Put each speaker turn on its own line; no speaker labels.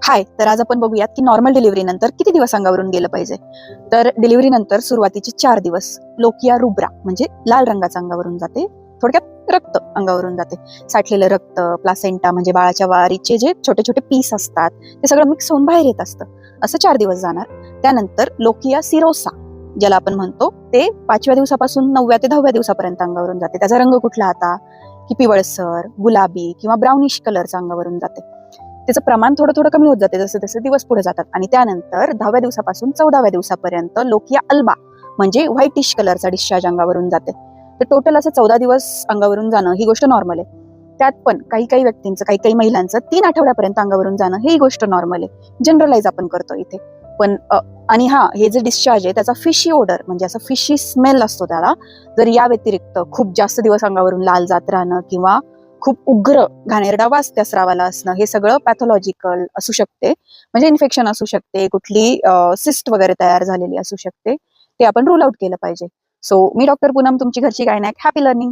हाय, तर आज आपण बघूयात की नॉर्मल डिलिव्हरी नंतर किती दिवस अंगावरून गेलं पाहिजे. तर डिलिव्हरी नंतर सुरुवातीचे 4 दिवस लोकिया रुब्रा म्हणजे लाल रंगाचं अंगावरून जाते. थोडक्यात रक्त अंगावरून जाते. साठलेलं रक्त, प्लासेंटा म्हणजे बाळाच्या वारीचे जे छोटे छोटे पीस असतात ते सगळं मिक्स होऊन बाहेर येत असतं. असं 4 दिवस जाणार. त्यानंतर लोकिया सिरोसा ज्याला आपण म्हणतो ते 5व्या दिवसापासून 9व्या ते 10व्या दिवसापर्यंत अंगावरून जाते. त्याचा रंग कुठला आता की पिवळसर, गुलाबी किंवा ब्राउनिश कलरचा अंगावरून जाते. त्याचं प्रमाण थोडं थोडं कमी होत जाते जसे जसे दिवस पुढे जातात. आणि त्यानंतर 10व्या दिवसापासून 14व्या दिवसापर्यंत लोकिया अल्बा म्हणजे व्हाईटिश कलरचा डिस्चार्ज अंगावरून जाते. तर टोटल असं 14 दिवस अंगावरून जाणं ही गोष्ट नॉर्मल आहे. त्यात पण काही काही व्यक्तींचं, काही काही महिलांचं 3 आठवड्यापर्यंत अंगावरून जाणं ही गोष्ट नॉर्मल आहे. जनरलाइज आपण करतो इथे. पण आणि हे जे डिस्चार्ज आहे त्याचा फिशी ओडर म्हणजे असं फिशी स्मेल असतो त्याला. जर या व्यतिरिक्त खूप जास्त दिवस अंगावरून लाल जात राहणं किंवा खूप उग्र घाणेरडा वास त्या स्रावाला असणं हे सगळं पॅथॉलॉजिकल असू शकते. म्हणजे इन्फेक्शन असू शकते, कुठली सिस्ट वगैरे तयार झालेली असू शकते. ते आपण रूल आउट केलं पाहिजे. सो मी डॉक्टर पूनम, तुमची घरची गायनॅक. Happy learning.